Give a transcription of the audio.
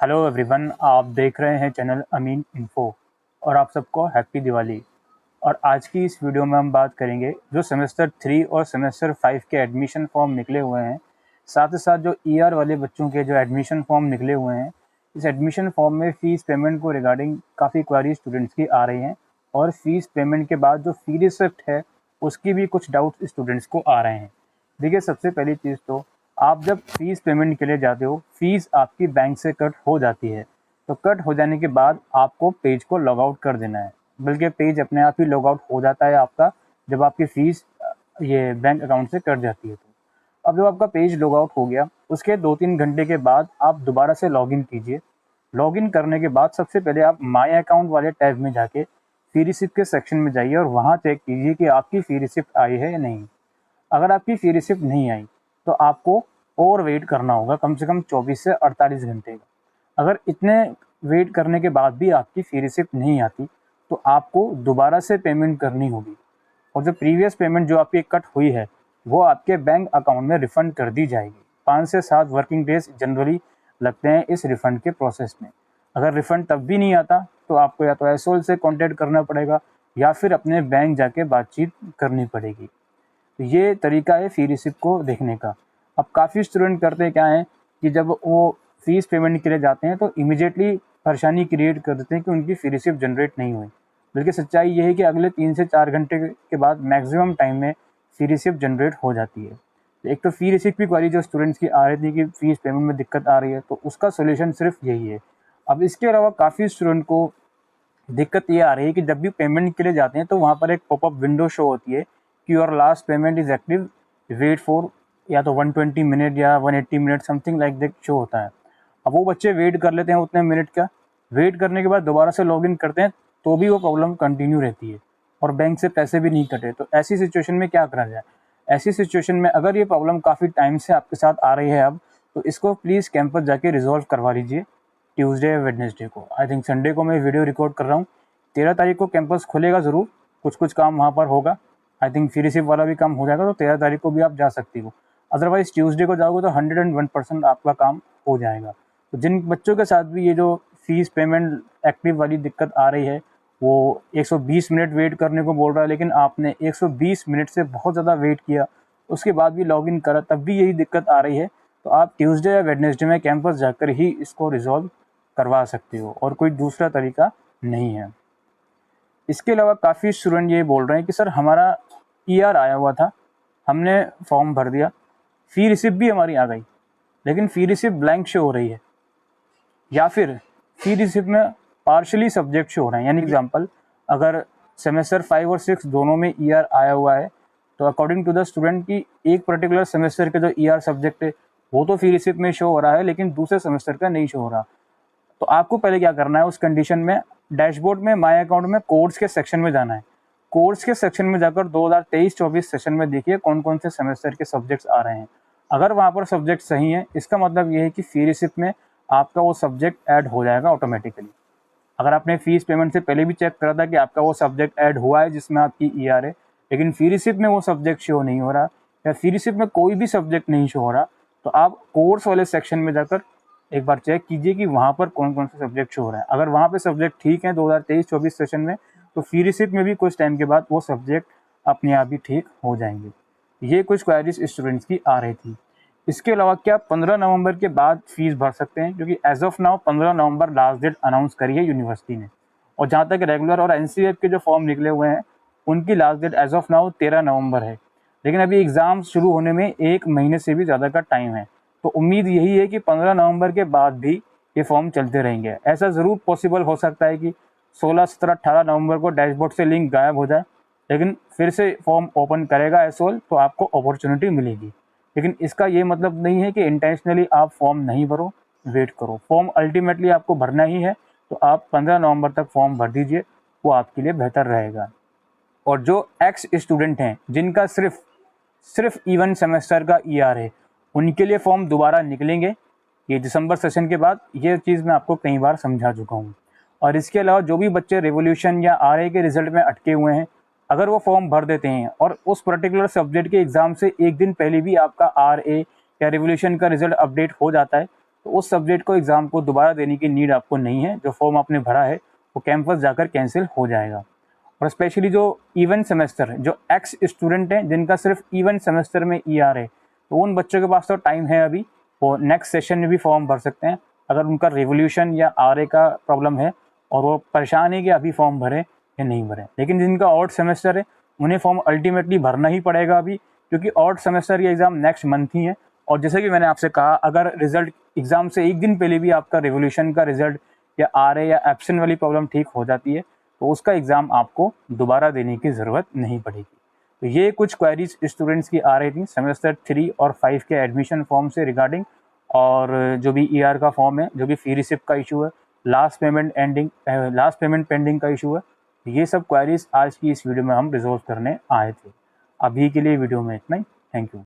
Hello everyone, आप देख रहे हैं चैनल अमीन इन्फो और आप सबको हैप्पी दिवाली। और आज की इस वीडियो में हम बात करेंगे जो सेमेस्टर 3 और सेमेस्टर 5 के एडमिशन फॉर्म निकले हुए हैं, साथ ही साथ जो ईआर वाले बच्चों के जो एडमिशन फॉर्म निकले हुए हैं। इस एडमिशन फॉर्म में फ़ीस पेमेंट को रिगार्डिंग काफ़ी क्वारी स्टूडेंट्स की आ रही हैं और फ़ीस पेमेंट के बाद जो फ़ी रिसिप्ट है उसकी भी कुछ डाउट्स स्टूडेंट्स को आ रहे हैं। देखिए, सबसे पहली चीज़ तो आप जब फ़ीस पेमेंट के लिए जाते हो, फ़ीस आपकी बैंक से कट हो जाती है। तो कट हो जाने के बाद आपको पेज को लॉग आउट कर देना है, बल्कि पेज अपने आप ही लॉग आउट हो जाता है आपका जब आपकी फ़ीस ये बैंक अकाउंट से कट जाती है। तो अब जब आपका पेज लॉग आउट हो गया, उसके 2-3 घंटे के बाद आप दोबारा से लॉगिन कीजिए। लॉगिन करने के बाद सबसे पहले आप माय अकाउंट वाले टैब में जाके फ़ी रिसिप्ट के सेक्शन में जाइए और वहाँ चेक कीजिए कि आपकी फ़ी रिसिप्ट आई है या नहीं। अगर आपकी फ़ी रिसिप्ट नहीं आई तो आपको और वेट करना होगा कम से कम 24 से 48 घंटे का। अगर इतने वेट करने के बाद भी आपकी फ़ी रिसिप्ट नहीं आती तो आपको दोबारा से पेमेंट करनी होगी और जो प्रीवियस पेमेंट जो आपकी कट हुई है वो आपके बैंक अकाउंट में रिफ़ंड कर दी जाएगी। 5 से 7 वर्किंग डेज़ जनरली लगते हैं इस रिफ़ंड के प्रोसेस में। अगर रिफ़ंड तब भी नहीं आता तो आपको या तो एसओएल से कॉन्टैक्ट करना पड़ेगा या फिर अपने बैंक जाके बातचीत करनी पड़ेगी। तो ये तरीका है फ़ी रिसिप्ट को देखने का। अब काफ़ी स्टूडेंट करते क्या हैं कि जब वो फ़ीस पेमेंट के लिए जाते हैं तो इमीडिएटली परेशानी क्रिएट कर देते हैं कि उनकी फ़ी रिसिप्ट जनरेट नहीं हुई। बल्कि सच्चाई ये है कि अगले 3 से 4 घंटे के बाद मैक्सिमम टाइम में फ़ी रिसिप्ट जनरेट हो जाती है। तो एक तो फ़ी रिसिप्ट की क्वेरी जो स्टूडेंट्स की आ रही थी कि फ़ीस पेमेंट में दिक्कत आ रही है, तो उसका सॉल्यूशन सिर्फ यही है। अब इसके अलावा काफ़ी स्टूडेंट को दिक्कत ये आ रही है कि जब भी पेमेंट के लिए जाते हैं तो वहाँ पर एक पॉपअप विंडो शो होती है कि your last payment is active, wait for या तो 120 मिनट या 180 minute something like that show होता है। अब वो बच्चे वेट कर लेते हैं उतने मिनट का, वेट करने के बाद दोबारा से लॉगिन करते हैं तो भी वो प्रॉब्लम कंटिन्यू रहती है और बैंक से पैसे भी नहीं कटे। तो ऐसी सिचुएशन में क्या करा जाए? ऐसी सिचुएशन में अगर ये प्रॉब्लम काफ़ी टाइम से आपके साथ आ रही है अब, तो इसको प्लीज़ कैंपस जाके रिजॉल्व करवा लीजिए ट्यूसडे या वेडनेसडे को। आई थिंक संडे को मैं वीडियो रिकॉर्ड कर रहा हूँ। 13 तारीख को कैंपस खुलेगा ज़रूर, कुछ काम वहाँ पर होगा। आई थिंक फ़ी रिसिप्ट वाला भी काम हो जाएगा, तो 13 तारीख को भी आप जा सकती हो। अदरवाइज़ ट्यूसडे को जाओगे तो 101% आपका काम हो जाएगा। तो जिन बच्चों के साथ भी ये जो फ़ीस पेमेंट एक्टिव वाली दिक्कत आ रही है, वो 120 मिनट वेट करने को बोल रहा है, लेकिन आपने 120 मिनट से बहुत ज़्यादा वेट किया, उसके बाद भी लॉगिन करा तब भी यही दिक्कत आ रही है, तो आप ट्यूसडे या वेडनेसडे में कैंपस जाकर ही इसको रिज़ॉल्व करवा सकते हो और कोई दूसरा तरीका नहीं है। इसके अलावा काफ़ी स्टूडेंट ये बोल रहे हैं कि सर हमारा ईआर आया हुआ था, हमने फॉर्म भर दिया, फ़ी रिसिप्ट भी हमारी आ गई, लेकिन फ़ी रिसिप्ट ब्लैंक शो हो रही है या फिर फ़ी रिसिप्ट में पार्शली सब्जेक्ट शो हो रहे हैं। यानी एग्जांपल, अगर सेमेस्टर 5 और 6 दोनों में ईआर आया हुआ है तो अकॉर्डिंग टू द स्टूडेंट की एक पर्टिकुलर सेमेस्टर के जो ईआर सब्जेक्ट है वो तो फ़ी रिसिप्ट में शो हो रहा है, लेकिन दूसरे सेमेस्टर का नहीं शो हो रहा। तो आपको पहले क्या करना है, उस कंडीशन में डैशबोर्ड में माय अकाउंट में कोर्स के सेक्शन में जाना है। कोर्स के सेक्शन में जाकर 2023-24 सेशन में देखिए कौन कौन से सेमेस्टर के सब्जेक्ट्स आ रहे हैं। अगर वहाँ पर सब्जेक्ट सही है, इसका मतलब ये है कि फ़ी रिसिप्ट में आपका वो सब्जेक्ट ऐड हो जाएगा ऑटोमेटिकली। अगर आपने फ़ीस पेमेंट से पहले भी चेक करा था कि आपका वो सब्जेक्ट ऐड हुआ है जिसमें आपकी ईआर है, लेकिन फ़ी रिसिप्ट में वो सब्जेक्ट शो नहीं हो रहा या फ़ी रिसिप्ट में कोई भी सब्जेक्ट नहीं शो हो रहा, तो आप कोर्स वाले सेक्शन में जाकर एक बार चेक कीजिए कि वहाँ पर कौन कौन से सब्जेक्ट शो हो रहा है। अगर वहाँ पे सब्जेक्ट ठीक है 2023-24 सेशन में, तो फ़ी रिसिप्ट में भी कुछ टाइम के बाद वो सब्जेक्ट अपने आप ही ठीक हो जाएंगे। ये कुछ क्वेरीज स्टूडेंट्स की आ रही थी। इसके अलावा क्या 15 नवंबर के बाद फीस भर सकते हैं, क्योंकि एज ऑफ नाउ 15 नवंबर लास्ट डेट अनाउंस करी है यूनिवर्सिटी ने, और जहाँ तक रेगुलर और एनसीएफ के जो फॉर्म निकले हुए हैं उनकी last date as of now 13 नवंबर है। लेकिन अभी एग्ज़ाम शुरू होने में 1 महीने से भी ज़्यादा का टाइम है, तो उम्मीद यही है कि 15 नवंबर के बाद भी ये फॉर्म चलते रहेंगे। ऐसा ज़रूर पॉसिबल हो सकता है कि 16, 17, 18 नवंबर को डैशबोर्ड से लिंक गायब हो जाए, लेकिन फिर से फॉर्म ओपन करेगा एसओएल तो आपको अपॉर्चुनिटी मिलेगी। लेकिन इसका ये मतलब नहीं है कि इंटेंशनली आप फॉर्म नहीं भरो, वेट करो। फॉर्म अल्टीमेटली आपको भरना ही है, तो आप 15 नवंबर तक फॉर्म भर दीजिए, वो आपके लिए बेहतर रहेगा। और जो एक्स स्टूडेंट हैं जिनका सिर्फ इवन सेमेस्टर का ईआर है, उनके लिए फॉर्म दोबारा निकलेंगे ये दिसंबर सेशन के बाद। ये चीज़ मैं आपको कई बार समझा चुका हूँ। और इसके अलावा जो भी बच्चे रिवोल्यूशन या आरए के रिजल्ट में अटके हुए हैं, अगर वो फॉर्म भर देते हैं और उस पर्टिकुलर सब्जेक्ट के एग्ज़ाम से एक दिन पहले भी आपका आरए या रिवोल्यूशन का रिजल्ट अपडेट हो जाता है, तो उस सब्जेक्ट को एग्ज़ाम को दोबारा देने की नीड आपको नहीं है। जो फॉर्म आपने भरा है वो कैंपस जाकर कैंसिल हो जाएगा। और स्पेशली जो इवेंट सेमेस्टर जो एक्स स्टूडेंट हैं जिनका सिर्फ इवेंट सेमेस्टर में ER है, तो उन बच्चों के पास तो टाइम है अभी, वो नेक्स्ट सेशन में भी फॉर्म भर सकते हैं। अगर उनका रिवोल्यूशन या RA का प्रॉब्लम है और वो परेशान है कि अभी फॉर्म भरें या नहीं भरें। लेकिन जिनका ऑड सेमेस्टर है उन्हें फॉर्म अल्टीमेटली भरना ही पड़ेगा अभी, क्योंकि ऑड सेमेस्टर के एग्ज़ाम नेक्स्ट मंथ ही है। और जैसे कि मैंने आपसे कहा, अगर रिजल्ट एग्ज़ाम से एक दिन पहले भी आपका रिवोल्यूशन का रिजल्ट या RA या एब्सेंट वाली प्रॉब्लम ठीक हो जाती है तो उसका एग्ज़ाम आपको दोबारा देने की ज़रूरत नहीं पड़ेगी। तो ये कुछ क्वेरीज स्टूडेंट्स की आ रही थी सेमेस्टर 3 और 5 के एडमिशन फॉर्म से रिगार्डिंग, और जो भी ER का फॉर्म है, जो भी फी रिसिप्ट का इशू है, लास्ट पेमेंट पेंडिंग का इशू है, ये सब क्वेरीज आज की इस वीडियो में हम रिजोल्व करने आए थे। अभी के लिए वीडियो में इतना ही। Thank you.